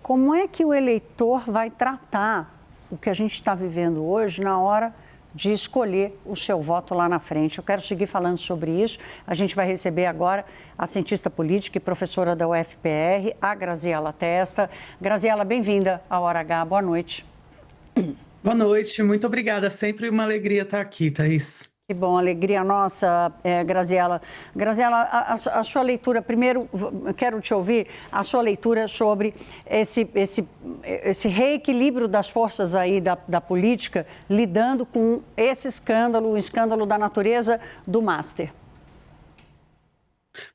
como é que o eleitor vai tratar o que a gente está vivendo hoje na hora de escolher o seu voto lá na frente. Eu quero seguir falando sobre isso. A gente vai receber agora a cientista política e professora da UFPR, a Graziela Testa. Graziela, bem-vinda ao Hora H. Boa noite. Boa noite, muito obrigada. Sempre uma alegria estar aqui, Thaís. Que bom, alegria nossa, Graziela. Graziela, a sua leitura, primeiro quero te ouvir, a sua leitura sobre esse reequilíbrio das forças aí da política, lidando com esse escândalo, o escândalo da natureza do Master.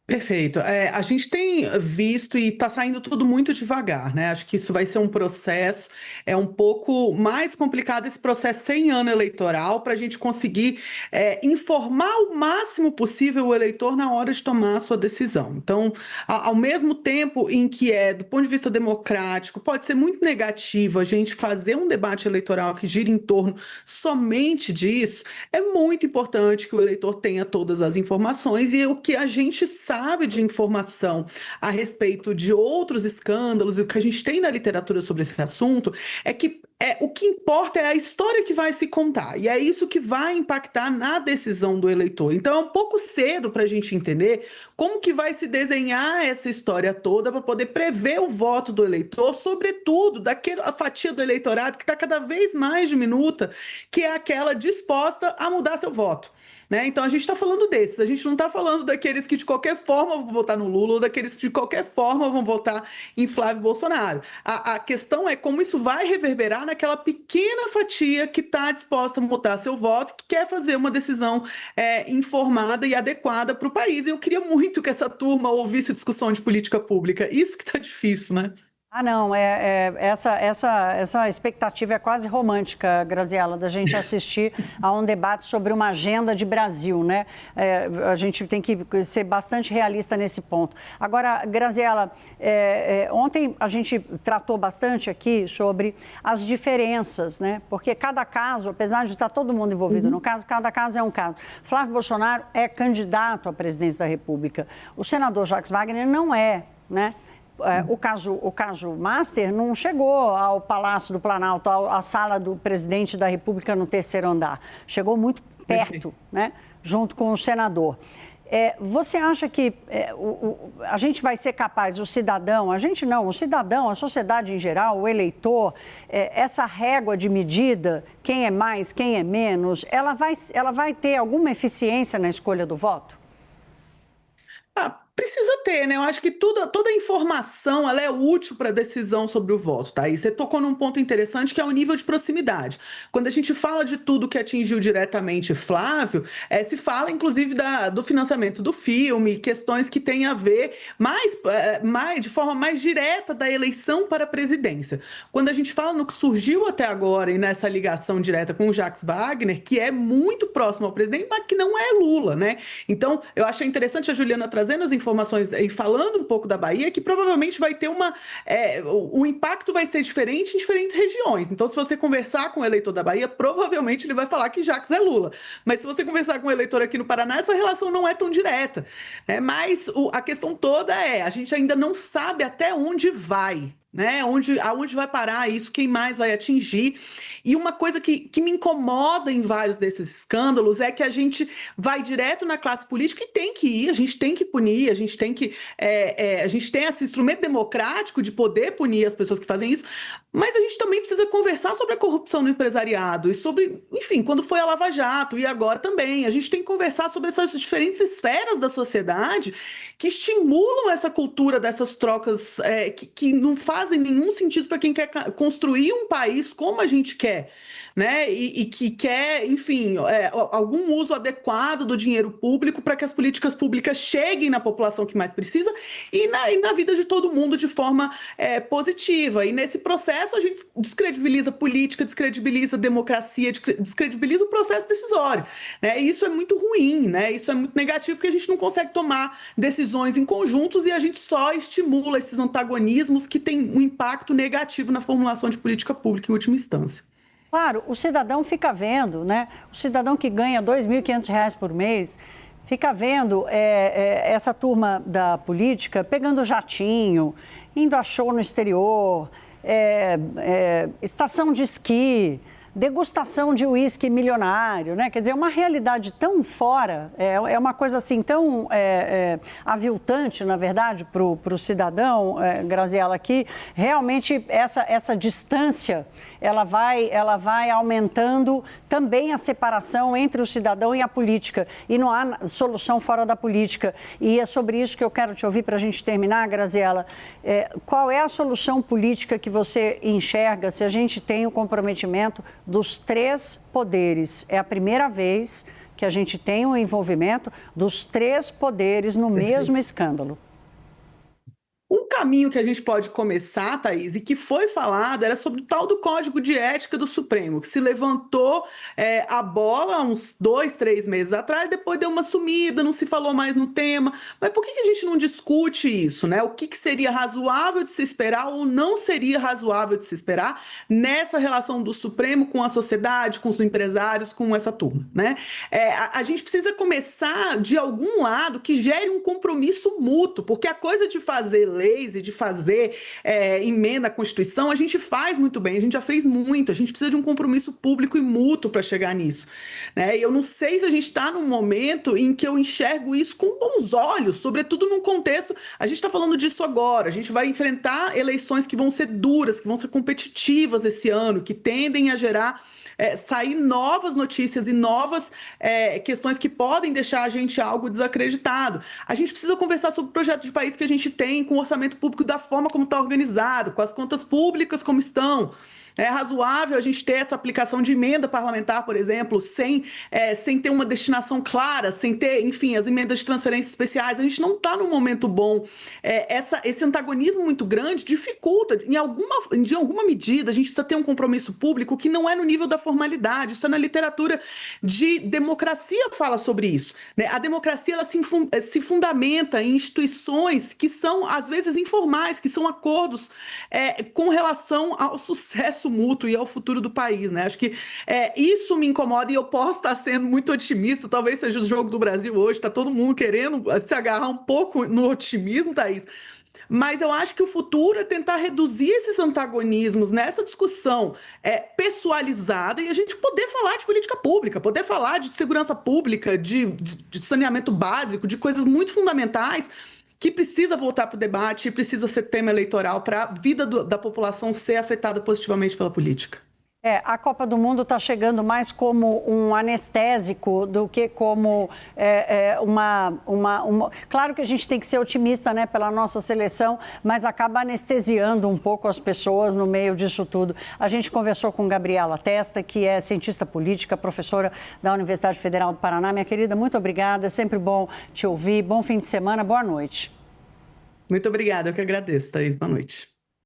Perfeito. A gente tem visto e está saindo tudo muito devagar, né? Acho que isso vai ser um processo, é um pouco mais complicado esse processo sem ano eleitoral para a gente conseguir informar o máximo possível o eleitor na hora de tomar a sua decisão. Então, ao mesmo tempo em que do ponto de vista democrático, pode ser muito negativo a gente fazer um debate eleitoral que gira em torno somente disso, é muito importante que o eleitor tenha todas as informações e o que a gente sabe de informação a respeito de outros escândalos e o que a gente tem na literatura sobre esse assunto é que o que importa é a história que vai se contar e é isso que vai impactar na decisão do eleitor. Então é um pouco cedo para a gente entender como que vai se desenhar essa história toda para poder prever o voto do eleitor, sobretudo daquela fatia do eleitorado que está cada vez mais diminuta, que é aquela disposta a mudar seu voto. Né? Então a gente está falando desses, a gente não está falando daqueles que de qualquer forma vão votar no Lula ou daqueles que de qualquer forma vão votar em Flávio Bolsonaro. A questão é como isso vai reverberar naquela pequena fatia que está disposta a mudar seu voto, que quer fazer uma decisão informada e adequada para o país. E eu queria muito que essa turma ouvisse discussão de política pública. Isso que está difícil, né? Não, essa expectativa é quase romântica, Graziela, da gente assistir a um debate sobre uma agenda de Brasil, né? A gente tem que ser bastante realista nesse ponto. Agora, Graziela, ontem a gente tratou bastante aqui sobre as diferenças, né? Porque cada caso, apesar de estar todo mundo envolvido no caso, cada caso é um caso. Flávio Bolsonaro é candidato à presidência da República. O senador Jacques Wagner não é, né? O caso Master não chegou ao Palácio do Planalto, à sala do presidente da República no terceiro andar. Chegou muito perto, né, junto com o senador. Você acha que a gente vai ser capaz, o cidadão, o cidadão, a sociedade em geral, o eleitor, essa régua de medida, quem é mais, quem é menos, ela vai ter alguma eficiência na escolha do voto? Precisa ter, né? Eu acho que toda a informação ela é útil para a decisão sobre o voto, tá? E você tocou num ponto interessante que é o nível de proximidade. Quando a gente fala de tudo que atingiu diretamente Flávio, se fala inclusive do financiamento do filme, questões que têm a ver de forma mais direta da eleição para a presidência. Quando a gente fala no que surgiu até agora e nessa ligação direta com o Jacques Wagner, que é muito próximo ao presidente, mas que não é Lula, né? Então, eu achei interessante a Juliana trazendo as informações e falando um pouco da Bahia, que provavelmente vai ter o impacto vai ser diferente em diferentes regiões. Então, se você conversar com o eleitor da Bahia, provavelmente ele vai falar que Jacques é Lula. Mas se você conversar com o eleitor aqui no Paraná, essa relação não é tão direta. Né? Mas a questão toda a gente ainda não sabe até onde vai. Né? Aonde vai parar isso, quem mais vai atingir. E uma coisa que me incomoda em vários desses escândalos é que a gente vai direto na classe política e tem que ir, a gente tem que punir, a gente tem esse instrumento democrático de poder punir as pessoas que fazem isso, mas a gente também precisa conversar sobre a corrupção no empresariado e sobre, enfim, quando foi a Lava Jato e agora também, a gente tem que conversar sobre essas diferentes esferas da sociedade que estimulam essa cultura dessas trocas que não fazem nenhum sentido para quem quer construir um país como a gente quer, né? E que quer, enfim, algum uso adequado do dinheiro público para que as políticas públicas cheguem na população que mais precisa e na vida de todo mundo de forma positiva. E nesse processo a gente descredibiliza a política, descredibiliza a democracia, descredibiliza o processo decisório. Né? E isso é muito ruim, né? Isso é muito negativo porque a gente não consegue tomar decisões em conjuntos e a gente só estimula esses antagonismos que têm um impacto negativo na formulação de política pública em última instância. Claro, o cidadão fica vendo, né? O cidadão que ganha R$ 2.500 por mês fica vendo essa turma da política pegando jatinho indo a show no exterior, estação de esqui, degustação de uísque milionário, né? Quer dizer, é uma realidade tão fora, é uma coisa assim tão aviltante, na verdade, para o cidadão, Graziela, que realmente essa distância ela vai aumentando também a separação entre o cidadão e a política. E não há solução fora da política. E é sobre isso que eu quero te ouvir para a gente terminar, Graziela. Qual é a solução política que você enxerga se a gente tem o comprometimento dos três poderes? É a primeira vez que a gente tem o envolvimento dos três poderes no mesmo escândalo. Um caminho que a gente pode começar, Thaís, e que foi falado, era sobre o tal do Código de Ética do Supremo, que se levantou a bola uns 2, 3 meses atrás, depois deu uma sumida, não se falou mais no tema. Mas por que a gente não discute isso, né? O que seria razoável de se esperar ou não seria razoável de se esperar nessa relação do Supremo com a sociedade, com os empresários, com essa turma, né? A gente precisa começar de algum lado que gere um compromisso mútuo, porque a coisa de fazer leis e de fazer emenda à Constituição, a gente faz muito bem, a gente já fez muito, a gente precisa de um compromisso público e mútuo para chegar nisso, né? E eu não sei se a gente está num momento em que eu enxergo isso com bons olhos, sobretudo num contexto, a gente está falando disso agora, a gente vai enfrentar eleições que vão ser duras, que vão ser competitivas esse ano, que tendem a gerar, sair novas notícias e novas questões que podem deixar a gente algo desacreditado. A gente precisa conversar sobre o projeto de país que a gente tem, com o orçamento público da forma como está organizado, com as contas públicas como estão. É razoável a gente ter essa aplicação de emenda parlamentar, por exemplo, sem ter uma destinação clara, sem ter, enfim, as emendas de transferências especiais. A gente não está num momento bom. Esse antagonismo muito grande dificulta, de alguma medida, a gente precisa ter um compromisso público que não é no nível da formalidade. Isso é na literatura de democracia fala sobre isso, né? A democracia ela se fundamenta em instituições que são, às vezes, informais, que são acordos com relação ao sucesso mútuo e ao futuro do país, né? Acho que isso me incomoda e eu posso estar sendo muito otimista, talvez seja o jogo do Brasil hoje, está todo mundo querendo se agarrar um pouco no otimismo, Thaís, mas eu acho que o futuro é tentar reduzir esses antagonismos nessa discussão pessoalizada e a gente poder falar de política pública, poder falar de segurança pública, de saneamento básico, de coisas muito fundamentais que precisa voltar para o debate e precisa ser tema eleitoral para a vida da população ser afetada positivamente pela política. A Copa do Mundo está chegando mais como um anestésico do que como Claro que a gente tem que ser otimista, né, pela nossa seleção, mas acaba anestesiando um pouco as pessoas no meio disso tudo. A gente conversou com Gabriela Testa, que é cientista política, professora da Universidade Federal do Paraná. Minha querida, muito obrigada, é sempre bom te ouvir. Bom fim de semana, boa noite. Muito obrigada, eu que agradeço, Thaís. Boa noite.